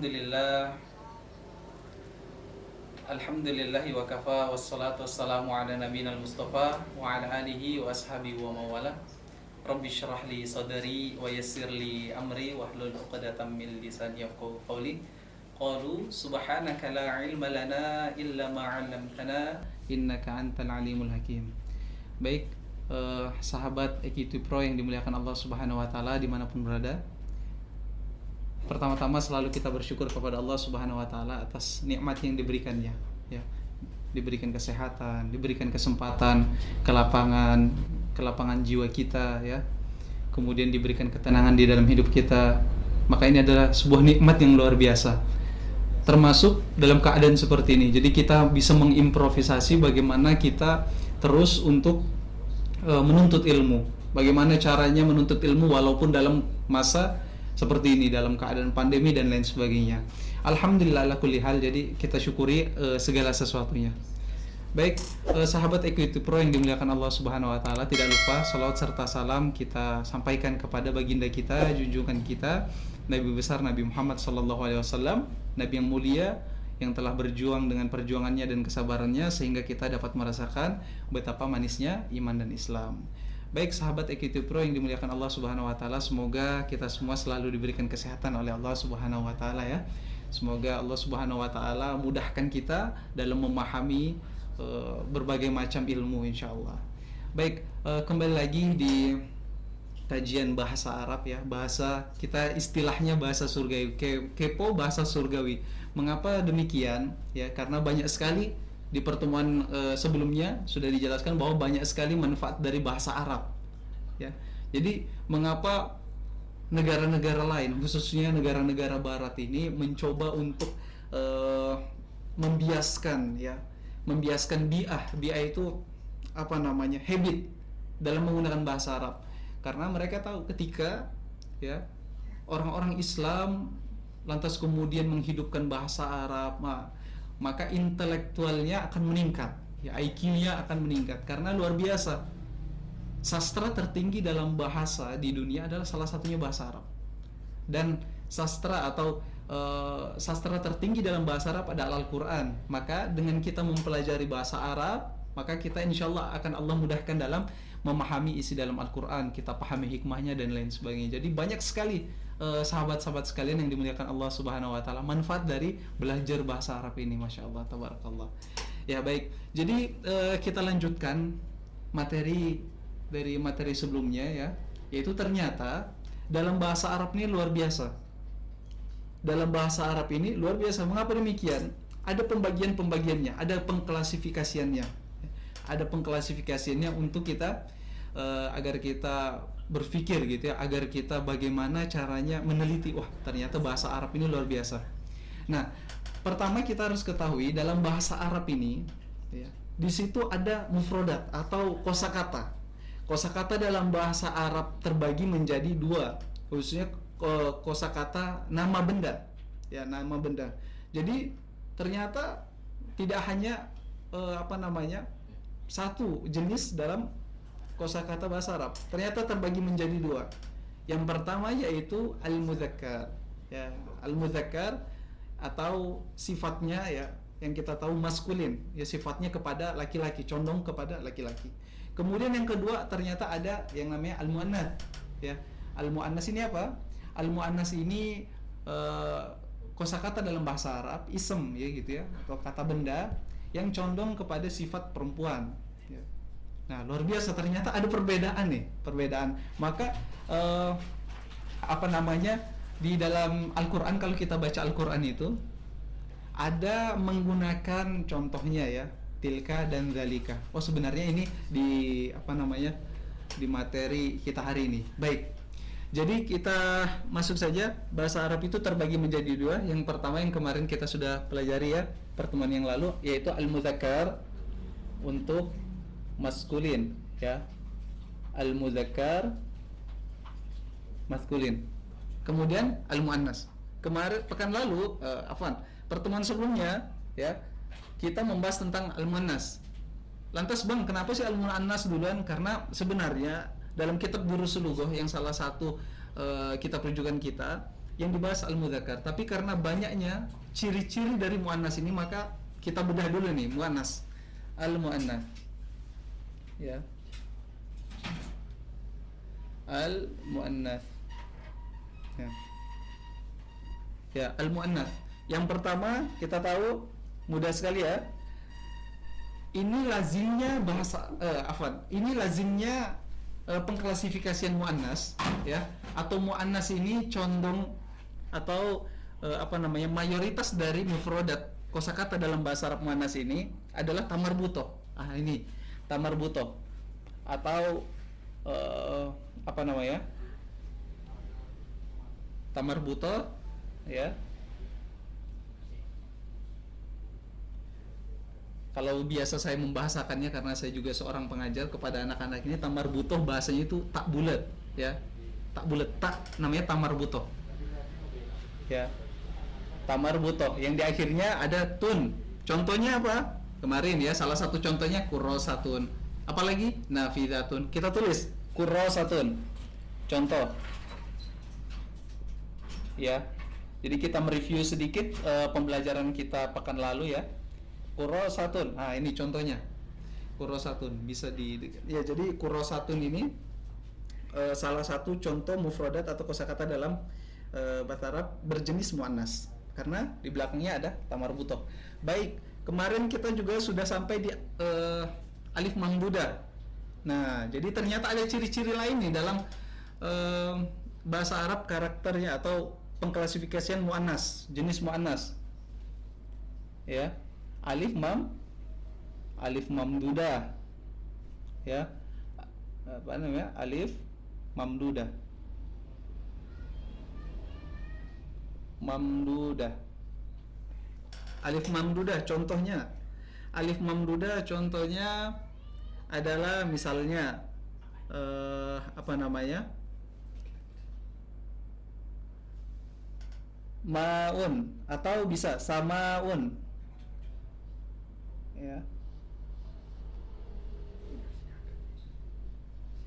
Alhamdulillah. Alhamdulillahi wa kafa wassalatu wassalamu ala nabiyina al-mustafa wa ala alihi wa ashabihi wa mawala. Rabbi syrah li sadri wa yassir li amri wahlul 'uqdatam min lisani yafqahu qawli. Qalu subhanaka la ilma lana illa ma 'allamtana innaka antal alimul hakim. Baik, sahabat EQT Pro yang dimuliakan Allah Subhanahu wa taala dimanapun berada. Pertama-tama selalu kita bersyukur kepada Allah Subhanahu wa taala atas nikmat yang diberikannya, ya. Diberikan kesehatan, diberikan kesempatan, kelapangan jiwa kita, ya. Kemudian diberikan ketenangan di dalam hidup kita. Maka ini adalah sebuah nikmat yang luar biasa. Termasuk dalam keadaan seperti ini. Jadi kita bisa mengimprovisasi bagaimana kita terus untuk menuntut ilmu. Bagaimana caranya menuntut ilmu walaupun dalam masa seperti ini, dalam keadaan pandemi dan lain sebagainya. Alhamdulillah ala kulli hal, jadi kita syukuri segala sesuatunya. Baik, sahabat EQT Pro yang dimuliakan Allah Subhanahu wa taala, tidak lupa salawat serta salam kita sampaikan kepada baginda kita, junjungan kita, Nabi besar Nabi Muhammad sallallahu alaihi wasallam, nabi yang mulia yang telah berjuang dengan perjuangannya dan kesabarannya sehingga kita dapat merasakan betapa manisnya iman dan Islam. Baik sahabat EQT Pro yang dimuliakan Allah Subhanahu wa taala, semoga kita semua selalu diberikan kesehatan oleh Allah Subhanahu wa taala, ya. Semoga Allah Subhanahu wa taala mudahkan kita dalam memahami berbagai macam ilmu insyaallah. Baik, kembali lagi di kajian bahasa Arab, ya. Bahasa kita istilahnya bahasa surgawi, kepo bahasa surgawi. Mengapa demikian? Ya, karena banyak sekali di pertemuan sebelumnya sudah dijelaskan bahwa banyak sekali manfaat dari bahasa Arab, ya. Jadi mengapa negara-negara lain, khususnya negara-negara Barat ini mencoba untuk membiaskan bi'ah itu apa namanya, habit dalam menggunakan bahasa Arab, karena mereka tahu ketika, ya, orang-orang Islam lantas kemudian menghidupkan bahasa Arab, maka intelektualnya akan meningkat, ya, IQ-nya akan meningkat, karena luar biasa. Sastra tertinggi dalam bahasa di dunia adalah salah satunya bahasa Arab, dan sastra atau sastra tertinggi dalam bahasa Arab adalah Al-Quran. Maka dengan kita mempelajari bahasa Arab, maka kita insyaAllah akan Allah mudahkan dalam memahami isi dalam Al-Quran, kita pahami hikmahnya dan lain sebagainya. Jadi banyak sekali sahabat-sahabat sekalian yang dimuliakan Allah Subhanahu wa taala manfaat dari belajar bahasa Arab ini, Masya Allah, tabarakallah. Ya baik, jadi kita lanjutkan materi dari materi sebelumnya, ya, yaitu ternyata dalam bahasa Arab ini luar biasa. Dalam bahasa Arab ini luar biasa. Mengapa demikian? Ada pembagian-pembagiannya, ada pengklasifikasiannya. Ada pengklasifikasiannya untuk kita agar kita berpikir, gitu ya, agar kita bagaimana caranya meneliti, wah ternyata bahasa Arab ini luar biasa. Nah, pertama kita harus ketahui dalam bahasa Arab ini, ya, di situ ada mufrodat atau kosakata. Kosakata dalam bahasa Arab terbagi menjadi dua, khususnya kosakata nama benda, ya, nama benda. Jadi ternyata tidak hanya satu jenis dalam kosakata bahasa Arab, ternyata terbagi menjadi dua. Yang pertama yaitu al-mudzakkar, ya, al-mudzakkar atau sifatnya, ya, yang kita tahu maskulin, ya, sifatnya kepada laki-laki, condong kepada laki-laki. Kemudian yang kedua ternyata ada yang namanya al-muannats, ya. Al-muannats ini apa? Al-muannats ini kosakata dalam bahasa Arab, isem, ya, gitu ya, atau kata benda yang condong kepada sifat perempuan, ya. Nah, luar biasa, ternyata ada perbedaan. Maka di dalam Al-Quran, kalau kita baca Al-Quran itu ada menggunakan contohnya, ya, tilka dan zalika. Oh, sebenarnya ini di materi kita hari ini. Baik, jadi kita masuk saja. Bahasa Arab itu terbagi menjadi dua. Yang pertama yang kemarin kita sudah pelajari, ya, pertemuan yang lalu, yaitu al-mudzakkar untuk maskulin, ya, al-mudzakkar maskulin. Kemudian al-muannats. Kemarin pekan lalu, pertemuan sebelumnya, ya, kita membahas tentang al-muannats. Lantas Bang, kenapa sih al-muannats duluan? Karena sebenarnya dalam kitab Durusul Lughah yang salah satu kitab rujukan kita, yang dibahas al-mudzakkar. Tapi karena banyaknya ciri-ciri dari muannas ini, maka kita bedah dulu nih muannas. Al-muannas. Ya. Al-muannas. Ya. Ya, al-muannas. Yang pertama kita tahu mudah sekali ya. Ini lazimnya bahasa ini lazimnya pengklasifikasian muannas ya, atau muannas ini condong atau mayoritas dari mufradat kosakata dalam bahasa Arab muannas ini adalah tamarbuto. Ini tamarbuto atau tamarbuto ya. Kalau biasa saya membahasakannya, karena saya juga seorang pengajar kepada anak-anak ini, tamarbutoh bahasanya itu tak bulat ya, tak bulat, tak namanya tamarbutoh ya, tamarbutoh yang di akhirnya ada tun. Contohnya apa kemarin ya, salah satu contohnya kurrosatun, apalagi nafidatun. Kita tulis kurrosatun contoh ya. Jadi kita mereview sedikit pembelajaran kita pekan lalu ya. Kurrosatun, ini contohnya kurrosatun, bisa ya. Jadi kurrosatun ini salah satu contoh mufradat atau kosakata dalam bahasa Arab berjenis muannas, karena di belakangnya ada tamarbutoh. Baik, kemarin kita juga sudah sampai di alif mamduda. Nah, jadi ternyata ada ciri-ciri lain nih dalam bahasa Arab karakternya atau pengklasifikasian muannas, jenis muannas ya. Alif mamdudah ya, alif mamdudah alif mamdudah contohnya. Alif mamdudah contohnya adalah misalnya maun, atau bisa samaun ya.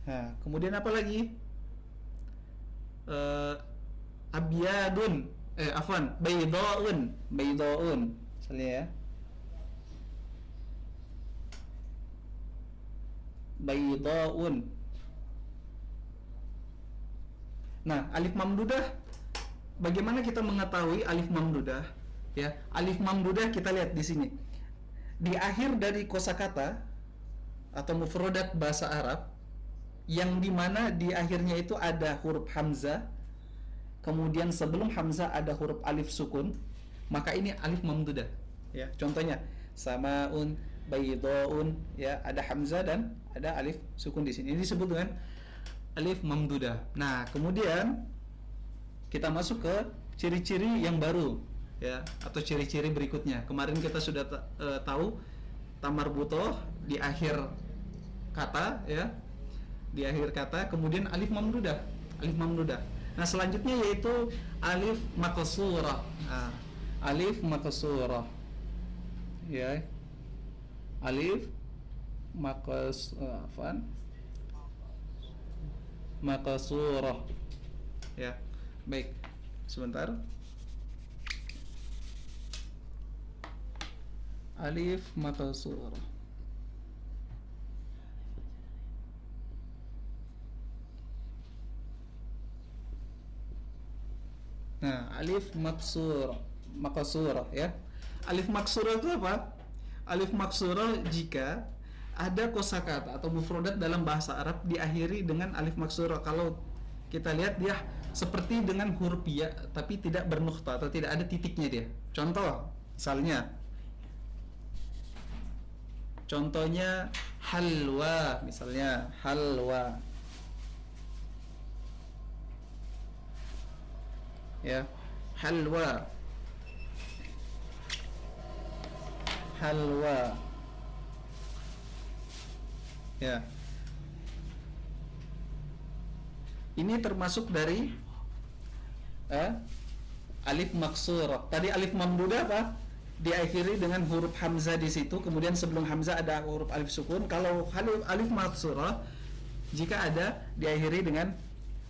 Nah, kemudian apa lagi? Abyadun, baydaun misalnya ya. Baydaun. Nah, alif mamdudah, bagaimana kita mengetahui alif mamdudah ya? Alif mamdudah kita lihat di sini. Di akhir dari kosakata atau mufradat bahasa Arab yang dimana di akhirnya itu ada huruf hamzah, kemudian sebelum hamzah ada huruf alif sukun, maka ini alif mamdudah ya. Contohnya samaun, baydaun ya, ada hamzah dan ada alif sukun di sini. Ini disebut dengan alif mamdudah. Nah, kemudian kita masuk ke ciri-ciri yang baru ya, atau ciri-ciri berikutnya. Kemarin kita sudah tahu tamarbutoh di akhir kata ya, di akhir kata, kemudian alif mamdudah. Nah, selanjutnya yaitu alif maqsurah. Alif maqsurah ya, alif maqsurah ya. Baik, sebentar. Alif maqsurah. Nah, alif maqsurah ya. Alif maqsurah itu apa? Alif maqsurah jika ada kosakata atau mufradat dalam bahasa Arab diakhiri dengan alif maqsurah. Kalau kita lihat dia seperti dengan huruf ya, tapi tidak bernuqta atau tidak ada titiknya dia. Contohnya halwa, misalnya halwa ya, halwa ya. Ini termasuk dari alif maqsurah. Tadi alif mamdudah apa? Diakhiri dengan huruf hamzah di situ, kemudian sebelum hamzah ada huruf alif sukun. Kalau alif maqsurah jika ada diakhiri dengan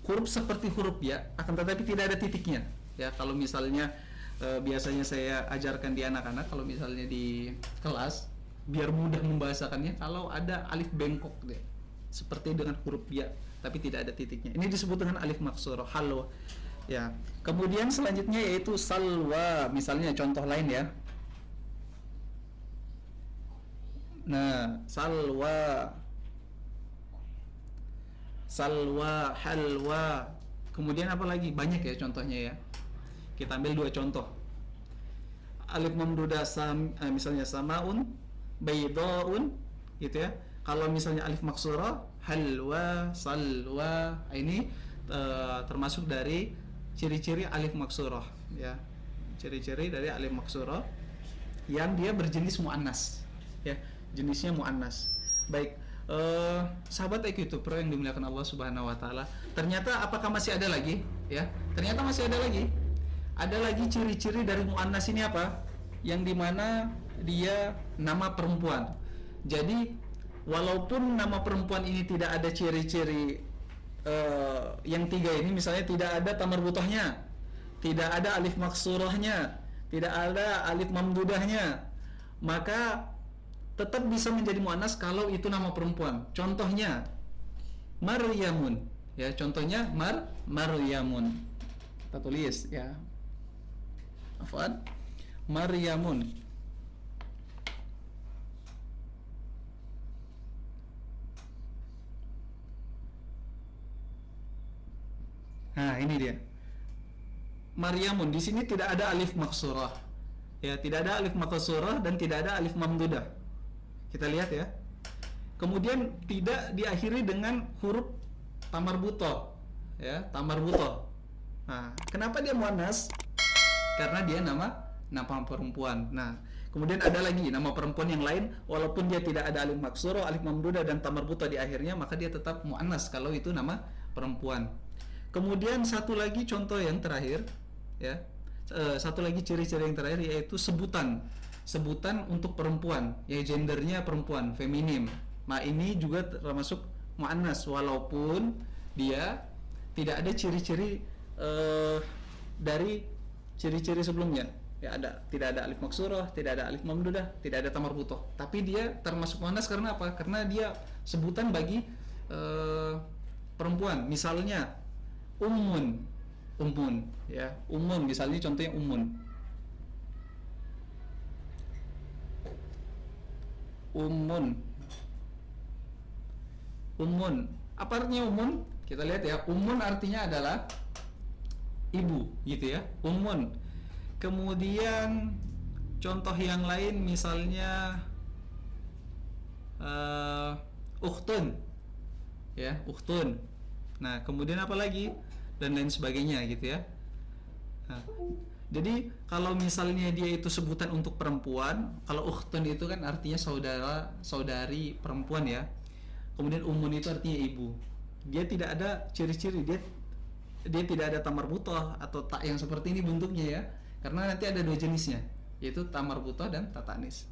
huruf seperti huruf ya, akan tetapi tidak ada titiknya. Ya, kalau misalnya biasanya saya ajarkan di anak-anak kalau misalnya di kelas biar mudah membahasakannya, kalau ada alif bengkok deh seperti dengan huruf ya tapi tidak ada titiknya, ini disebut dengan alif maksurah, halwa. Ya, kemudian selanjutnya yaitu salwa. Misalnya contoh lain ya. Nah, salwa, salwa, halwa. Kemudian apa lagi? Banyak ya contohnya ya. Kita ambil dua contoh. Alif mamdudah misalnya samaun, baydaun gitu ya. Kalau misalnya alif maksurah, halwa, salwa, ini termasuk dari ciri-ciri alif maksurah ya. Ciri-ciri dari alif maksurah yang dia berjenis muannas ya, jenisnya muannas. Baik, sahabat IQ Pro yang dimuliakan Allah Subhanahu wa taala. Ternyata apakah masih ada lagi? Ya, ternyata masih ada lagi. Ada lagi ciri-ciri dari muannas ini apa? Yang dimana dia nama perempuan. Jadi walaupun nama perempuan ini tidak ada ciri-ciri yang tiga ini, misalnya tidak ada tamar butohnya, tidak ada alif maksurahnya, tidak ada alif mamdudahnya, maka tetap bisa menjadi muannas kalau itu nama perempuan. Contohnya Maryamun ya, contohnya Maryamun. Kita tulis ya. Afwan. Maryamun. Nah, ini dia. Maryamun, di sini tidak ada alif maksurah. Ya, tidak ada alif maksurah dan tidak ada alif mamdudah. Kita lihat ya. Kemudian tidak diakhiri dengan huruf tamar buto. Ya, tamar buto. Nah, kenapa dia muannas? Karena dia nama perempuan. Nah, kemudian ada lagi nama perempuan yang lain, walaupun dia tidak ada alif maksurah, alif mamdudah dan tamar buto di akhirnya, maka dia tetap muannas kalau itu nama perempuan. Kemudian satu lagi contoh yang terakhir ya, satu lagi ciri-ciri yang terakhir yaitu sebutan untuk perempuan, ya gendernya perempuan, feminim. Nah, ini juga termasuk muannas walaupun dia tidak ada ciri-ciri dari ciri-ciri sebelumnya. Ya, tidak ada alif maksurah, tidak ada alif mamdudah, tidak ada tamar butoh. Tapi dia termasuk muannas karena apa? Karena dia sebutan bagi perempuan. Misalnya ummun ya, ummun misalnya contohnya ummun apa artinya ummun? Kita lihat ya, ummun artinya adalah ibu gitu ya, ummun. Kemudian contoh yang lain misalnya ukhtun ya, ukhtun. Nah, kemudian apa lagi? Dan lain sebagainya gitu ya. Nah, jadi kalau misalnya dia itu sebutan untuk perempuan, kalau ukhtun itu kan artinya saudari perempuan ya. Kemudian umun itu artinya ibu. Dia tidak ada ciri-ciri, dia tidak ada tamar butoh atau tak yang seperti ini bentuknya ya. Karena nanti ada dua jenisnya, yaitu tamar butoh dan ta tanis.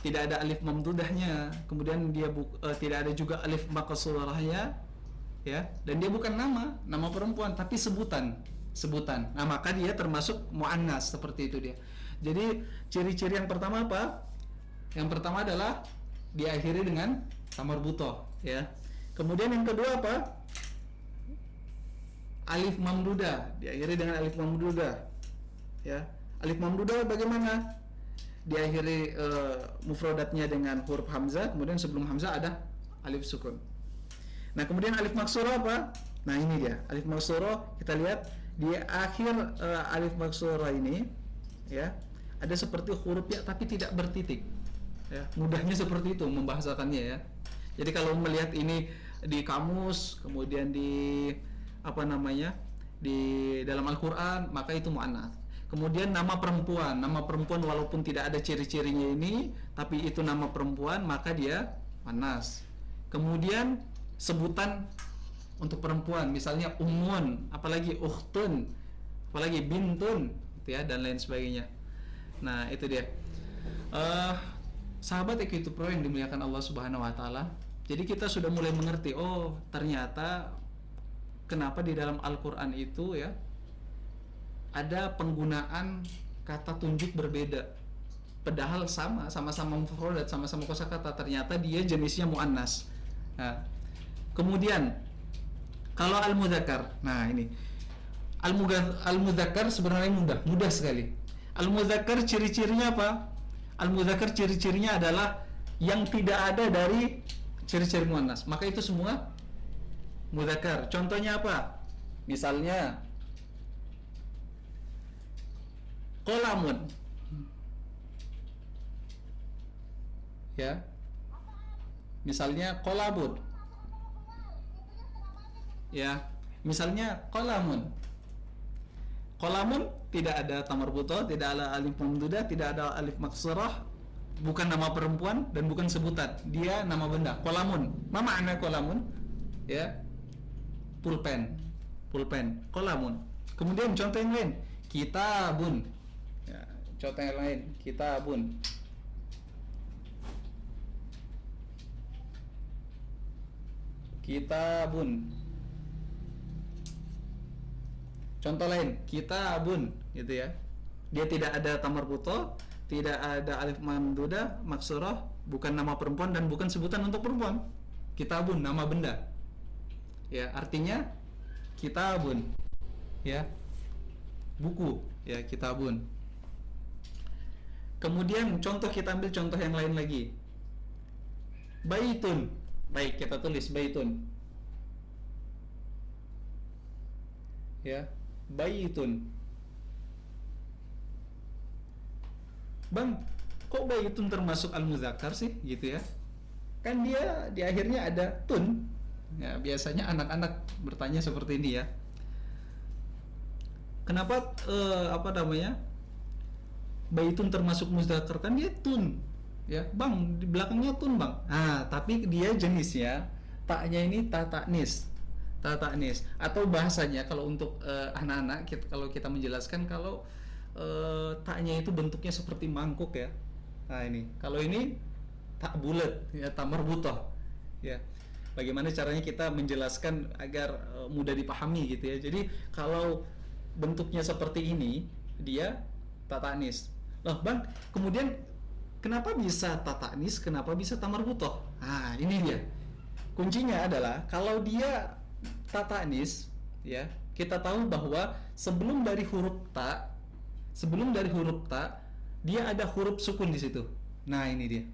Tidak ada alif mamdudahnya, kemudian dia tidak ada juga alif maksurahnya ya, dan dia bukan nama perempuan tapi sebutan. Nah, maka dia termasuk muannas, seperti itu dia. Jadi ciri-ciri yang pertama apa? Yang pertama adalah diakhiri dengan tamar butoh ya. Kemudian yang kedua apa? Alif mamdudah, diakhiri dengan alif mamdudah ya. Alif mamdudah bagaimana? Diakhiri mufradatnya dengan huruf hamzah, kemudian sebelum hamzah ada alif sukun. Nah, kemudian alif maksurah apa? Nah, ini dia. Alif maksurah, kita lihat di akhir alif maksurah ini ya, ada seperti huruf ya tapi tidak bertitik. Ya, mudahnya seperti itu membahasakannya ya. Jadi kalau melihat ini di kamus, kemudian di di dalam Al-Qur'an, maka itu muannats. Kemudian nama perempuan walaupun tidak ada ciri-cirinya ini, tapi itu nama perempuan, maka dia muannas. Kemudian sebutan untuk perempuan, misalnya ummun, apalagi ukhtun, apalagi bintun, gitu ya, dan lain sebagainya. Nah, itu dia. Sahabat IQ Pro yang dimuliakan Allah Subhanahu wa taala. Jadi kita sudah mulai mengerti, oh, ternyata kenapa di dalam Al-Qur'an itu ya ada penggunaan kata tunjuk berbeda. Padahal sama-sama mufradat, sama-sama kosakata, ternyata dia jenisnya muannas. Nah, kemudian kalau al-mudzakkar, nah ini al-mudzakkar sebenarnya mudah sekali. Al-mudzakkar ciri-cirinya apa? Al-mudzakkar ciri-cirinya adalah yang tidak ada dari ciri-ciri muannas. Maka itu semua mudzakkar. Contohnya apa? Misalnya qalamun. Ya. Misalnya qolabun. Ya. Misalnya qolamun. Qolamun tidak ada tamarbutoh, tidak ada alif mamdudah, tidak ada alif maksurah, bukan nama perempuan dan bukan sebutan. Dia nama benda. Qolamun. Ma makna qolamun? Ya. Pulpen. Qolamun. Kemudian contoh yang lain, kitabun. Ya, contoh yang lain, kitabun. Kitabun. Contoh lain, kitabun, gitu ya. Dia tidak ada tamarbutoh, tidak ada alif mamdudah, maksurah, bukan nama perempuan dan bukan sebutan untuk perempuan. Kitabun, nama benda. Ya, artinya kitabun. Ya. Buku, ya, kitabun. Kemudian contoh, kita ambil contoh yang lain lagi. Baitun. Baik, kita tulis baitun. Ya, baitun. Bang, kok baitun termasuk al-mudzakkar sih, gitu ya? Kan dia di akhirnya ada tun. Ya, biasanya anak-anak bertanya seperti ini ya. Kenapa baitun termasuk mudzakkar, kan dia tun. Ya, Bang, di belakangnya tun, Bang. Ah, tapi dia jenisnya taknya ini ta taknis. Ta taknis atau bahasanya kalau untuk anak-anak kalau kita menjelaskan kalau taknya itu bentuknya seperti mangkuk ya. Nah, ini. Kalau ini tak bulat ya, tak marbutoh. Ya. Bagaimana caranya kita menjelaskan agar mudah dipahami gitu ya. Jadi kalau bentuknya seperti ini, dia ta taknis. Loh, Bang, kemudian kenapa bisa ta taknis, kenapa bisa ta marbutoh? Nah, ini dia. Kuncinya adalah kalau dia ta taknis, ya, kita tahu bahwa sebelum dari huruf ta, dia ada huruf sukun di situ. Nah, ini dia.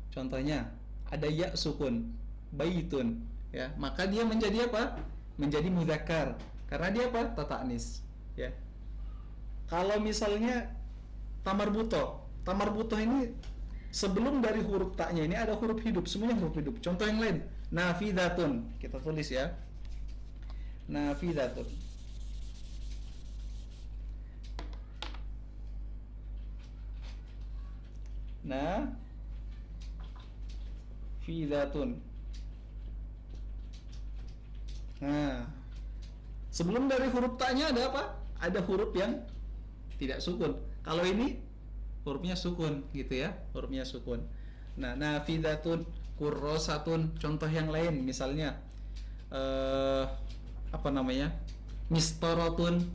Contohnya ada ya sukun, baitun, ya. Maka dia menjadi apa? Menjadi mudzakkar. Karena dia apa? Ta taknis, ya. Kalau misalnya tamarbutoh ini sebelum dari huruf taknya ini ada huruf hidup, semuanya huruf hidup. Contoh yang lain, nafidatun. Kita tulis ya. Nafidatun. Nafidatun. Nah, sebelum dari huruf taknya ada apa? Ada huruf yang tidak sukun. Kalau ini hurufnya sukun gitu ya, hurufnya sukun. Nah, nafidatun, kurrosatun. Contoh yang lain misalnya mistorotun.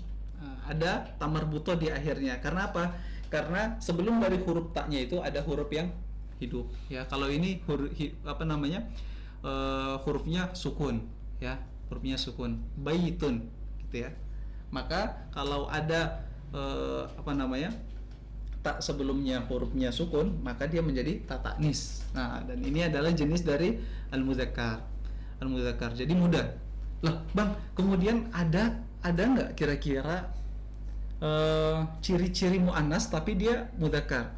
Ada tamarbutoh di akhirnya. Karena apa? Karena sebelum dari huruf taknya itu ada huruf yang hidup ya. Kalau ini hurufnya sukun ya, hurufnya sukun, baitun gitu ya. Maka kalau ada tak sebelumnya hurufnya sukun, maka dia menjadi ta taknis. Nah, dan ini adalah jenis dari al-mudzakkar. Al-mudzakkar. Jadi mudah. Lah, Bang, kemudian ada nggak kira-kira ciri-ciri muannas tapi dia mudzakkar?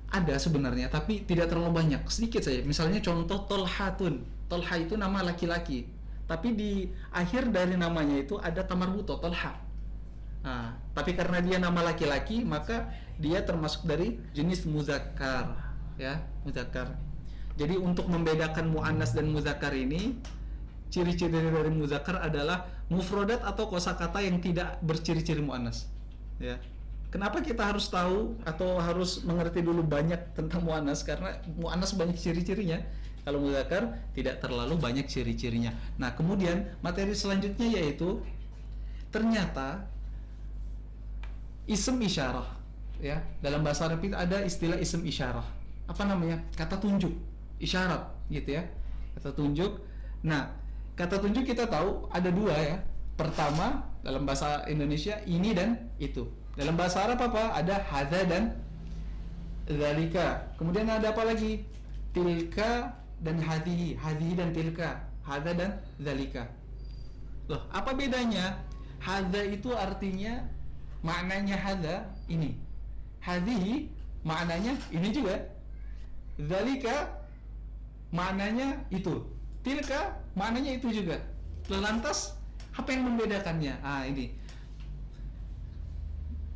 Ada sebenarnya, tapi tidak terlalu banyak, sedikit saja. Misalnya contoh tolhatun. Tolha itu nama laki-laki, tapi di akhir dari namanya itu ada tamarbutoh, tolha. Nah, tapi karena dia nama laki-laki, maka dia termasuk dari jenis mudzakkar, ya, mudzakkar. Jadi untuk membedakan muannas dan mudzakkar ini, ciri-ciri dari mudzakkar adalah mufradat atau kosakata yang tidak berciri-ciri muannas. Ya. Kenapa kita harus tahu atau harus mengerti dulu banyak tentang muannas? Karena muannas banyak ciri-cirinya. Kalau mudzakkar tidak terlalu banyak ciri-cirinya. Nah, kemudian materi selanjutnya yaitu ternyata ism isyarah, ya. Dalam bahasa Arab itu ada istilah ism isyarah. Apa namanya? Kata tunjuk, isyarat, gitu ya. Kata tunjuk. Nah, kata tunjuk kita tahu ada dua ya. Pertama, dalam bahasa Indonesia ini dan itu. Dalam bahasa Arab apa? Ada hadza dan dzalika. Kemudian ada apa lagi? Tilka dan hadhihi, hadhihi dan tilka, hadza dan dzalika. Loh, apa bedanya? Hadza itu artinya maknanya hadza ini. Hadhihi maknanya ini juga. Dzalika maknanya itu. Tilka maknanya itu juga. Lantas apa yang membedakannya? Ini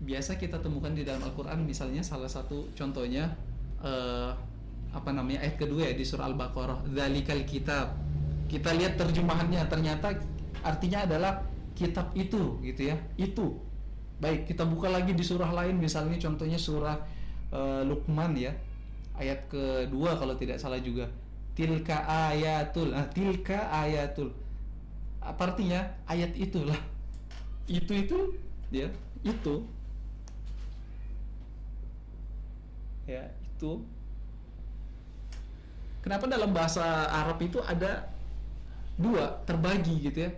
biasa kita temukan di dalam Al-Quran. Misalnya salah satu contohnya ayat kedua ya di surah Al-Baqarah, dzalikal kitab. Kita lihat terjemahannya, ternyata artinya adalah kitab itu, gitu ya. Itu. Baik, kita buka lagi di surah lain, misalnya contohnya surah Luqman ya, ayat kedua kalau tidak salah juga. Tilka ayatul. Tilka ayatul. Apa artinya? Ayat itulah. Itu ya, itu. Ya, itu. Kenapa dalam bahasa Arab itu ada dua, terbagi gitu ya.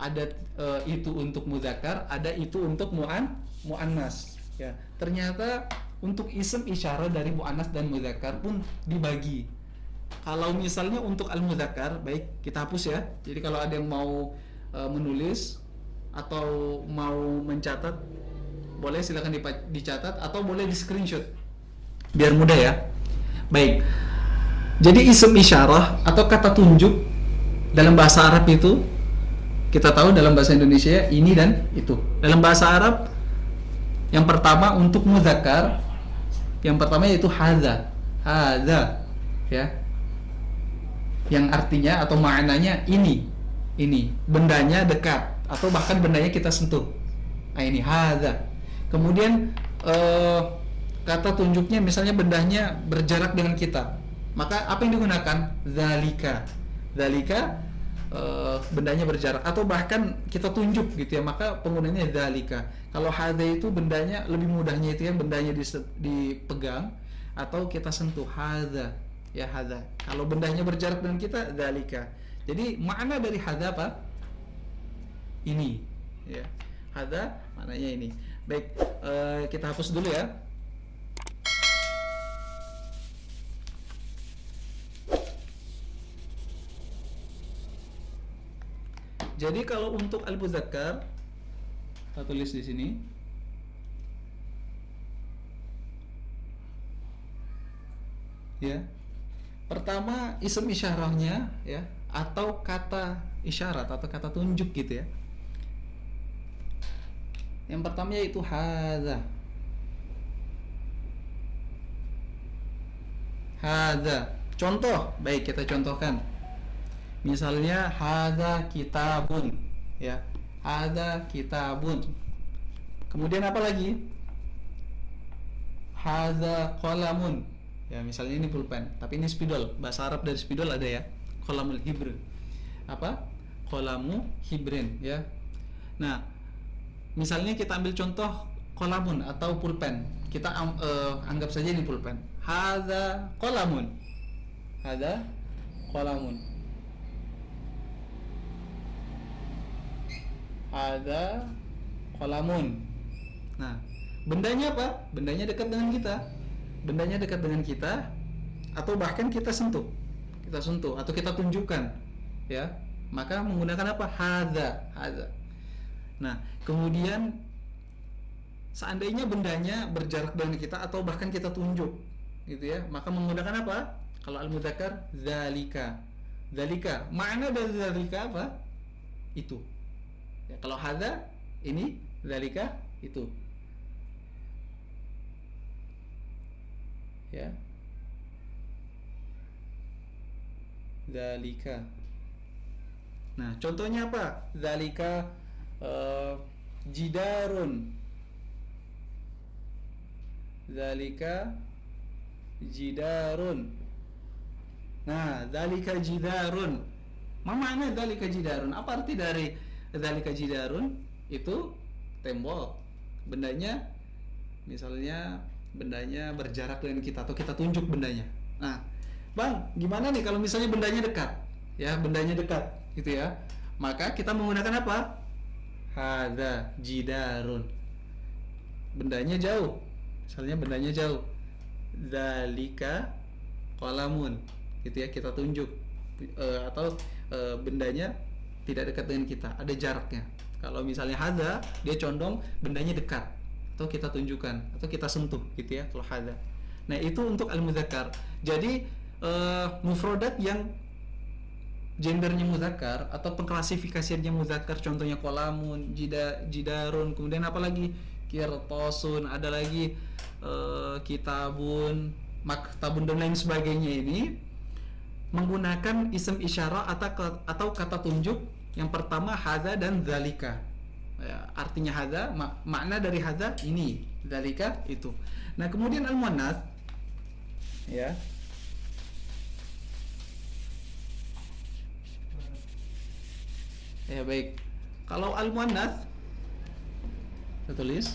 Ada itu untuk muzakkar, ada itu untuk muannas ya. Ternyata untuk ism isyarah dari muannas dan muzakkar pun dibagi. Kalau misalnya untuk al-muzakkar, baik kita hapus ya. Jadi kalau ada yang mau menulis atau mau mencatat, boleh silakan dicatat atau boleh di screenshot biar mudah ya. Baik. Jadi ism isyarah atau kata tunjuk dalam bahasa Arab itu kita tahu dalam bahasa Indonesia ini dan itu. Dalam bahasa Arab yang pertama untuk muzakkar, yang pertama yaitu hadza. Hadza ya. Yang artinya atau maknanya ini. Ini, bendanya dekat atau bahkan bendanya kita sentuh. Ini hadza. Kemudian kata tunjuknya misalnya bendanya berjarak dengan kita. Maka apa yang digunakan? Dzalika. Dzalika bendanya berjarak atau bahkan kita tunjuk gitu ya, maka penggunanya dzalika. Kalau hadza itu bendanya lebih mudahnya itu ya, bendanya dipegang atau kita sentuh, hadza ya, hadza. Kalau bendanya berjarak dengan kita, dzalika. Jadi makna dari hadza apa? Ini ya. Hadza maknanya ini. Baik, kita hapus dulu ya. Jadi kalau untuk al-muzakkar kita tulis di sini. Ya. Pertama ism isyarahnya ya, atau kata isyarat atau kata tunjuk gitu ya. Yang pertama yaitu hadza. Hadza. Contoh, baik kita contohkan. Misalnya hadza kitabun ya. Hadza kitabun. Kemudian apa lagi? Hadza qalamun. Ya, misalnya ini pulpen, tapi ini spidol. Bahasa Arab dari spidol ada ya. Qalamul hibr. Apa? Qalamu hibrin ya. Nah, misalnya kita ambil contoh qalamun atau pulpen. Kita anggap saja ini pulpen. Hadza qalamun. Hadza qalamun. Ada qalamun. Nah, bendanya apa? Bendanya dekat dengan kita. Bendanya dekat dengan kita atau bahkan kita sentuh. Kita sentuh atau kita tunjukkan. Ya. Maka menggunakan apa? Hadza. Hadza. Nah, kemudian seandainya bendanya berjarak dengan kita atau bahkan kita tunjuk gitu ya, maka menggunakan apa? Kalau al-mudzakkar dzalika. Dzalika. Makna dari dzalika apa? Itu. Ya, kalau hadza ini, dzalika itu. Ya. Dzalika. Nah, contohnya apa? Dzalika jidarun. Dzalika jidarun. Nah, dzalika jidarun. Ma makna dzalika jidarun? Apa arti dari dzalika jidarun? Itu tembok. bendanya misalnya bendanya berjarak dengan kita atau kita tunjuk bendanya. Nah, Bang, gimana nih kalau misalnya bendanya dekat? Ya, bendanya dekat gitu ya. Maka kita menggunakan apa? Hadza jidarun. Bendanya jauh. Misalnya bendanya jauh. Dzalika qalamun. Gitu ya, kita tunjuk. Atau bendanya tidak dekat dengan kita, ada jaraknya. Kalau misalnya hadza, dia condong bendanya dekat atau kita tunjukkan atau kita sentuh gitu ya kalau hadza. Nah, itu untuk al-mudzakkar. Jadi mufradat yang gendernya mudzakkar atau pengklasifikasiannya mudzakkar, contohnya qalamun, jidarun, kemudian apa lagi? Qirtasun, ada lagi kitabun, maktabun dan lain sebagainya, ini menggunakan isim isyarah atau kata tunjuk yang pertama hadza dan dzalika. Ya, artinya hadza, makna dari hadza ini, dzalika itu. Nah, kemudian al-muannats ya. Ya baik. Kalau al-muannats saya tulis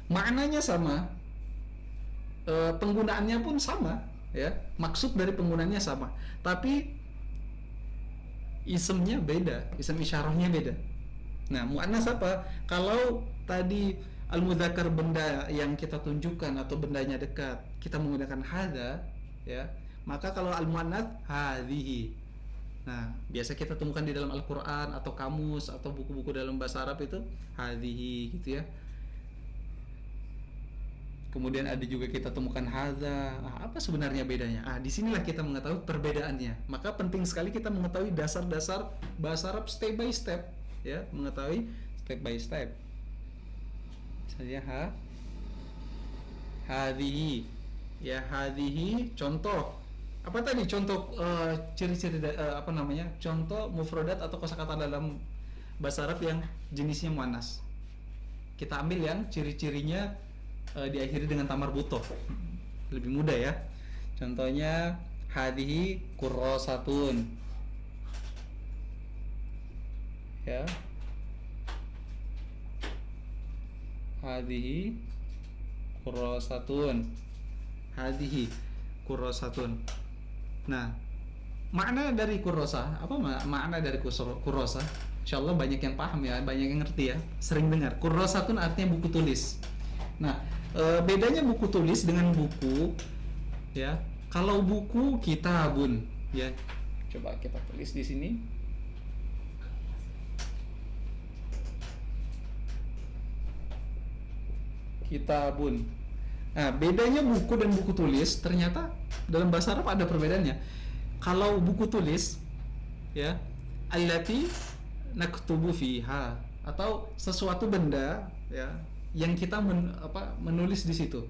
maknanya sama, penggunaannya pun sama ya, maksud dari penggunaannya sama, tapi isemnya beda, isem isyarahnya beda. Nah, muannas apa? Kalau tadi al-mudzakkar benda yang kita tunjukkan atau bendanya dekat, kita menggunakan hadza ya, maka kalau al-muannas hadhihi. Nah, biasa kita temukan di dalam Al-Qur'an atau kamus atau buku-buku dalam bahasa Arab itu hadhihi gitu ya. Kemudian ada juga kita temukan hadza. Apa sebenarnya bedanya? Disinilah kita mengetahui perbedaannya. Maka penting sekali kita mengetahui dasar-dasar bahasa Arab step by step, ya, mengetahui step by step. Misalnya hadhihi, ya hadhihi contoh. Apa tadi contoh ciri-ciri apa namanya? Contoh mufradat atau kosakata dalam bahasa Arab yang jenisnya muannas. Kita ambil yang ciri-cirinya diakhiri dengan tamar butoh, lebih mudah ya. Contohnya hadhihi kurrasatun ya, hadhihi kurrasatun, hadhihi kurrasatun. Nah, makna dari kurrosa apa? Makna dari kurrosa insyaallah banyak yang paham ya, banyak yang ngerti ya, sering dengar. Kurrasatun artinya buku tulis. Nah, bedanya buku tulis dengan buku ya. Kalau buku kitabun ya. Coba kita tulis di sini. Kitabun. Nah, bedanya buku dan buku tulis ternyata dalam bahasa Arab ada perbedaannya. Kalau buku tulis ya, allati naktubu fiha, atau sesuatu benda ya yang kita menulis di situ.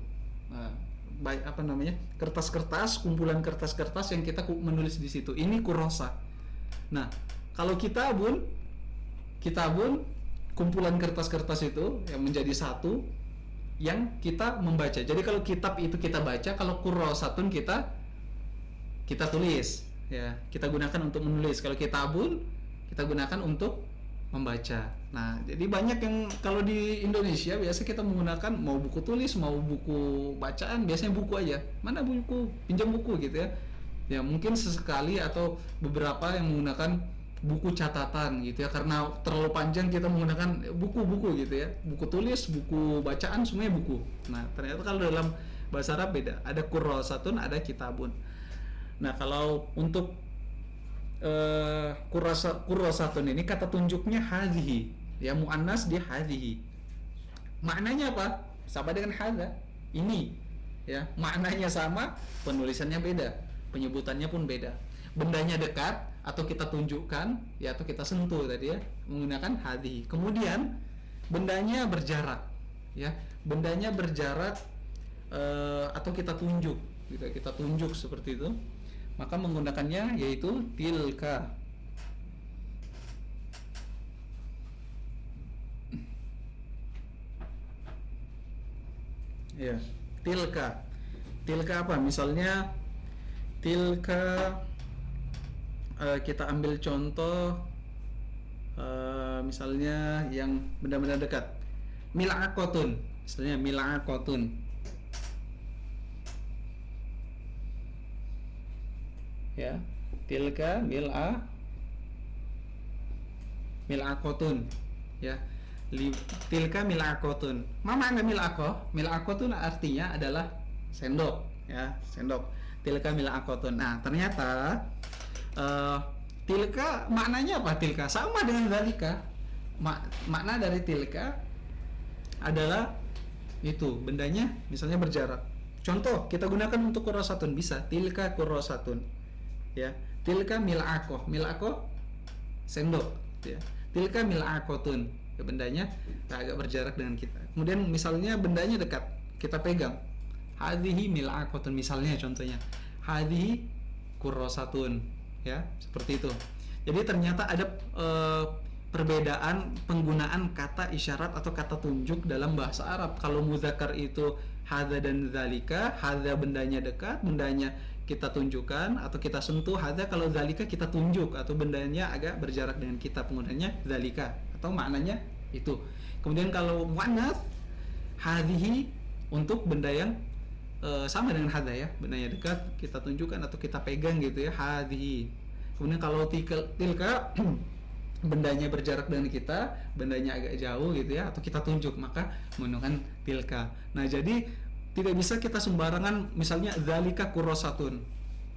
Nah, baik apa namanya? Kertas-kertas, kumpulan kertas-kertas yang kita menulis di situ. Ini kurrosa. Nah, kalau kitabun kumpulan kertas-kertas itu yang menjadi satu yang kita membaca. Jadi kalau kitab itu kita baca, kalau kurrosatun kita tulis ya. Kita gunakan untuk menulis. Kalau kitabun kita gunakan untuk membaca. Nah, jadi banyak yang kalau di Indonesia biasa kita menggunakan mau buku tulis, mau buku bacaan, biasanya buku aja. Mana buku? Pinjam buku gitu ya. Ya, mungkin sesekali atau beberapa yang menggunakan buku catatan gitu ya, karena terlalu panjang kita menggunakan buku-buku gitu ya. Buku tulis, buku bacaan, semuanya buku. Nah, ternyata kalau dalam bahasa Arab beda. Ada kurrasatun, ada kitabun. Nah, kalau untuk kurrasatun ini kata tunjuknya hadhihi ya, muannas dia hadhihi. Maknanya apa? Sama dengan hadza, ini ya, maknanya sama, penulisannya beda, penyebutannya pun beda. Bendanya dekat atau kita tunjukkan ya, atau kita sentuh tadi ya, menggunakan hadhihi. Kemudian bendanya berjarak ya, bendanya berjarak atau kita tunjuk gitu, kita tunjuk seperti itu, maka menggunakannya yaitu tilka. Ya, tilka. Tilka apa? Misalnya tilka kita ambil contoh misalnya yang benda-benda dekat. Mil'aqatun, misalnya mil'aqatun, ya. Tilka mil'aqatun, ya. Tilka mil'aqatun. Ma makna mil'aqah? Mil'aqatun artinya adalah sendok, ya, sendok. Tilka mil'aqatun. Nah, ternyata tilka maknanya apa? Tilka sama dengan zalika. Makna dari tilka adalah itu, bendanya misalnya berjarak. Contoh kita gunakan untuk kurrasatun, bisa tilka kurrasatun, ya. Tilka mil'aqah, mil'aqah sendok, ya. Tilka mil'aqatun, ya, bendanya agak berjarak dengan kita. Kemudian misalnya bendanya dekat, kita pegang. Hadhihi mil'aqatun, misalnya contohnya. Hadhihi kurrasatun, ya, seperti itu. Jadi ternyata ada perbedaan penggunaan kata isyarat atau kata tunjuk dalam bahasa Arab. Kalau muzakkar itu hadza dan zalika, hadza bendanya dekat, bendanya kita tunjukkan atau kita sentuh. Hadza kalau zalika kita tunjuk atau bendanya agak berjarak dengan kita, penggunanya zalika atau maknanya itu. Kemudian kalau muannats, hadhihi untuk benda yang sama dengan hadza, ya, bendanya dekat kita tunjukkan atau kita pegang gitu, ya, hadhihi. Kemudian kalau tilka bendanya berjarak dengan kita, bendanya agak jauh gitu, ya, atau kita tunjuk, maka menggunakan tilka. Nah, jadi tidak bisa kita sembarangan misalnya zalika kurrasatun,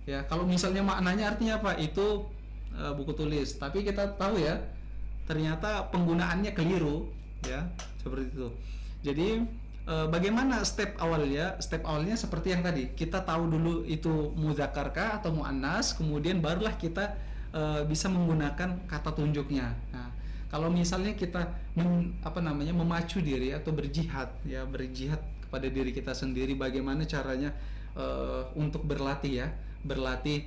ya. Kalau misalnya maknanya artinya apa? Itu buku tulis, tapi kita tahu, ya, ternyata penggunaannya keliru, ya, seperti itu. Jadi bagaimana step awalnya? Step awalnya seperti yang tadi, kita tahu dulu itu muzakkar kah atau muannas, kemudian barulah kita bisa menggunakan kata tunjuknya. Nah, kalau misalnya kita memacu diri atau berjihad, ya, berjihad kepada diri kita sendiri, bagaimana caranya untuk berlatih, ya, berlatih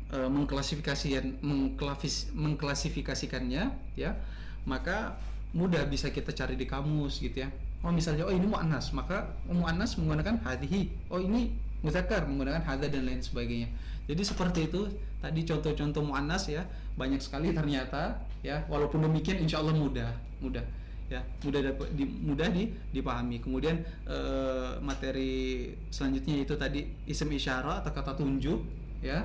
mengklasifikasikannya, ya, maka mudah bisa kita cari di kamus gitu, ya. Oh, misalnya ini muannas, maka muannas menggunakan hadhihi. Oh, ini muzakkar menggunakan hadza dan lain sebagainya. Jadi seperti itu tadi contoh-contoh muannas, ya, banyak sekali ternyata, ya. Walaupun demikian insya Allah mudah, ya, mudah dipahami. Kemudian materi selanjutnya itu tadi isim isyarah atau kata tunjuk, ya.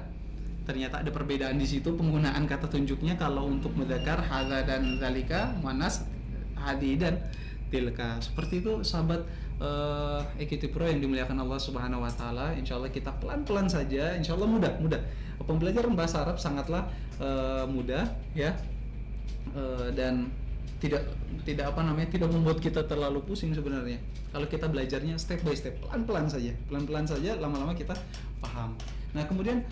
Ternyata ada perbedaan di situ penggunaan kata tunjuknya. Kalau untuk muzakkar hadza dan zalika, muannas hadi dan tilka. Seperti itu sahabat EQT Pro yang dimuliakan Allah Subhanahu wa taala. Insyaallah kita pelan-pelan saja, insyaallah mudah. Pembelajaran bahasa Arab sangatlah mudah, ya. Dan tidak membuat kita terlalu pusing sebenarnya. Kalau kita belajarnya step by step, pelan-pelan saja, lama-lama kita paham. Nah, kemudian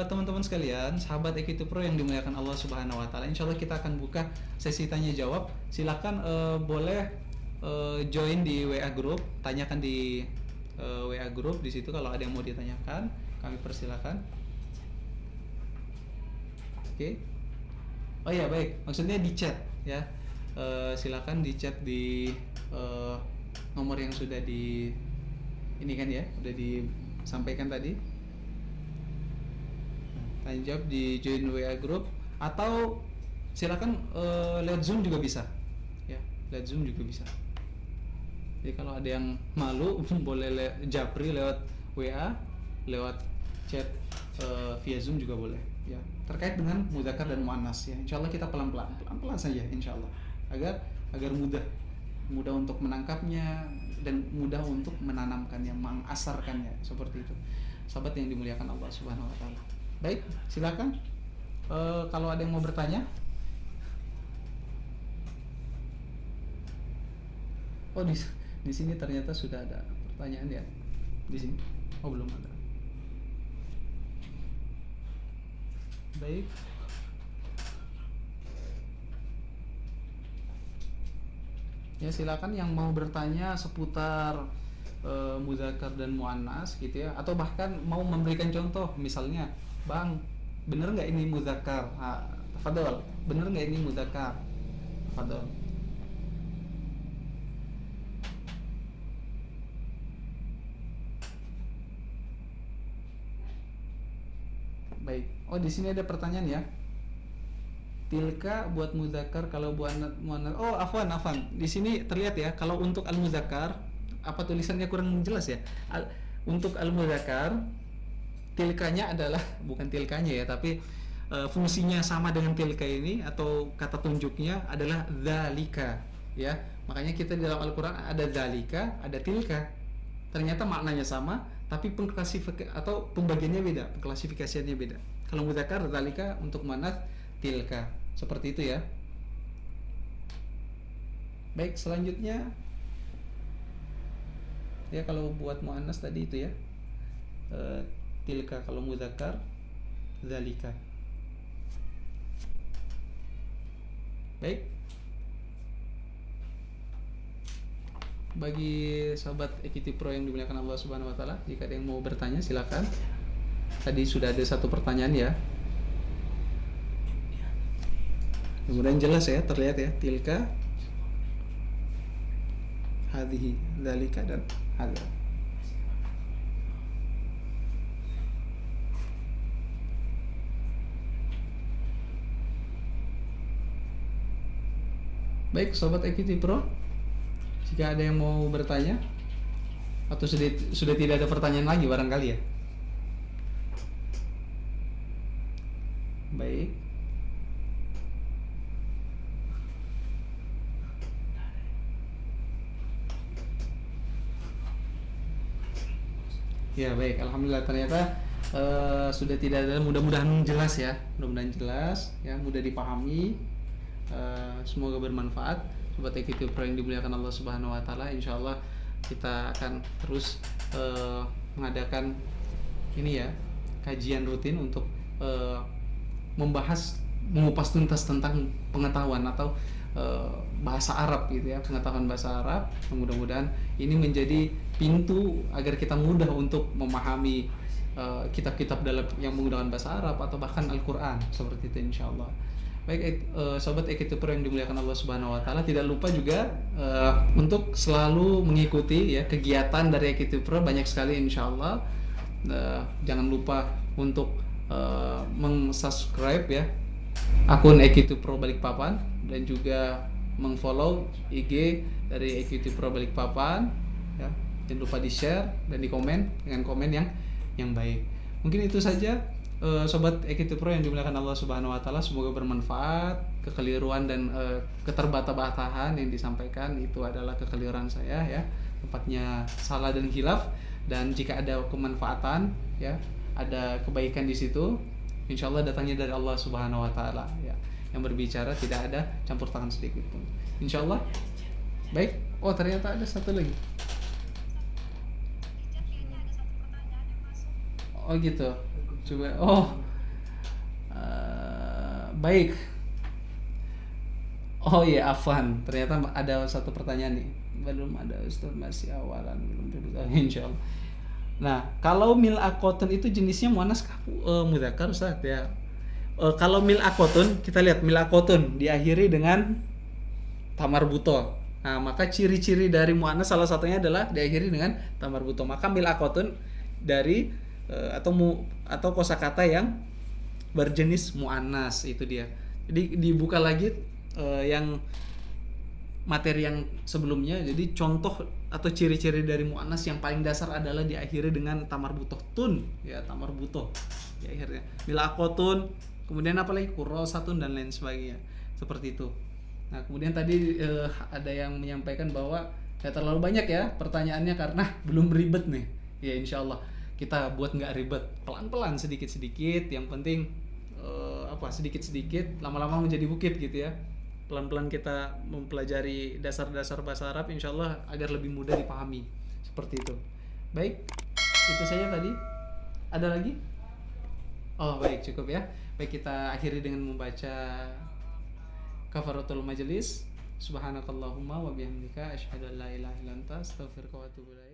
teman-teman sekalian, sahabat EQT Pro yang dimuliakan Allah Subhanahu wa taala, insyaallah kita akan buka sesi tanya jawab. Silakan boleh join di WA group, tanyakan di WA group. Di situ kalau ada yang mau ditanyakan, kami persilakan. Oke. Oh ya, baik. Maksudnya di chat, ya. Silakan di chat di nomor yang sudah ini kan, ya, sudah disampaikan tadi. Tanya jawab di join WA group atau silakan lewat Zoom juga bisa, ya, lewat Zoom juga bisa. Jadi kalau ada yang malu boleh japri lewat WA, lewat chat via Zoom juga boleh, ya. Terkait dengan muzakkar dan muannas, ya. Insyaallah kita pelan-pelan saja, insyaallah, agar mudah untuk menangkapnya dan mudah untuk menanamkannya, mengasarkannya, seperti itu. Sahabat yang dimuliakan Allah Subhanahu wa taala. Baik, silakan kalau ada yang mau bertanya. Oh, di sini ternyata sudah ada pertanyaan, ya. Di sini. Oh, belum ada. Baik. Ya, silakan yang mau bertanya seputar muzakkar dan muannas gitu, ya, atau bahkan mau memberikan contoh, misalnya, Bang, bener nggak ini muzakkar? Tafadhol, bener nggak ini muzakkar? Tafadhol. Baik. Oh, di sini ada pertanyaan ya. Tilka buat muzakkar, kalau buat muannas. Oh, afwan. Di sini terlihat ya, kalau untuk al muzakkar, apa tulisannya kurang jelas ya. Untuk al muzakkar, tilkanya adalah bukan tilkanya ya, tapi fungsinya sama dengan tilka ini, atau kata tunjuknya adalah dzalika ya. Makanya kita di dalam Al-Qur'an ada dzalika, ada tilka. Ternyata maknanya sama, tapi atau pembagiannya beda, klasifikasinya beda. Kalau muzakkar dzalika, untuk muannas tilka. Seperti itu ya. Baik, selanjutnya ya, kalau buat muannas tadi itu ya, tilka, kalau muzakkar dzalika. Baik. Bagi sahabat EQT Pro yang dimuliakan Allah Subhanahu wa taala, jika ada yang mau bertanya silakan. Tadi sudah ada satu pertanyaan ya. Kemudian jelas ya, terlihat ya, tilka, hadhihi, dzalika, dan hadza. Baik, sobat EQT Pro, jika ada yang mau bertanya atau sudah tidak ada pertanyaan lagi barangkali ya. Baik. Ya, baik, alhamdulillah, ternyata sudah tidak ada. Mudah-mudahan jelas ya, mudah dipahami. Semoga bermanfaat. Sobat EQT Pro yang dimuliakan Allah Subhanahu wa taala, insyaallah kita akan terus mengadakan ini ya, kajian rutin untuk mengupas tuntas tentang pengetahuan atau bahasa Arab gitu ya, pengetahuan bahasa Arab. Mudah-mudahan ini menjadi pintu agar kita mudah untuk memahami kitab-kitab dalam yang menggunakan bahasa Arab atau bahkan Al-Qur'an, seperti itu insyaallah. Baik, sobat EQT Pro yang dimuliakan Allah Subhanahu wa taala, tidak lupa juga untuk selalu mengikuti ya kegiatan dari EQT Pro, banyak sekali insyaallah. Jangan lupa untuk meng-subscribe ya akun EQT Pro Balikpapan, dan juga meng-follow IG dari EQT Pro Balikpapan ya. Jangan lupa di-share dan di-komen dengan komen yang baik. Mungkin itu saja sobat EQT Pro yang dimuliakan Allah Subhanahu wa taala, semoga bermanfaat. Kekeliruan dan keterbata-batahan yang disampaikan itu adalah kekeliruan saya ya, tepatnya salah dan khilaf. Dan jika ada kemanfaatan ya, ada kebaikan di situ, insyaallah datangnya dari Allah Subhanahu wa taala ya. Yang berbicara tidak ada campur tangan sedikit pun, insyaallah. Baik. Oh, ternyata ada satu lagi. Oh gitu. Coba. Baik. Oh iya, afwan. Ternyata ada satu pertanyaan nih. Belum ada Ustaz, masih awalan, belum terbuka insyaallah. Nah, kalau mil'aqotun itu jenisnya muannas mudzakkar Ustaz ya. Kalau mil'aqotun, kita lihat mil'aqotun diakhiri dengan tamarbuto. Nah, maka ciri-ciri dari muannas salah satunya adalah diakhiri dengan tamarbuto. Maka mil'aqotun dari atau kosakata yang berjenis muannas, itu dia. Jadi dibuka lagi yang materi yang sebelumnya. Jadi contoh atau ciri-ciri dari muannas yang paling dasar adalah diakhiri dengan tamarbutoh tun ya, tamarbutoh di akhirnya. Mil'aqotun, kemudian apa lagi, kurrosatun dan lain sebagainya, seperti itu. Nah, kemudian tadi ada yang menyampaikan bahwa ya terlalu banyak ya pertanyaannya karena belum ribet nih. Ya insyaallah kita buat nggak ribet, pelan-pelan, sedikit-sedikit. Yang penting sedikit-sedikit, lama-lama menjadi bukit gitu ya. Pelan-pelan kita mempelajari dasar-dasar bahasa Arab, insyaallah agar lebih mudah dipahami, seperti itu. Baik, itu saja tadi. Ada lagi? Oh baik, cukup ya. Baik, kita akhiri dengan membaca kafaratul majelis. Subhanakallahumma wa bihamdika asyhadu an la ilaha illa anta astaghfiruka wa atubu ilaik.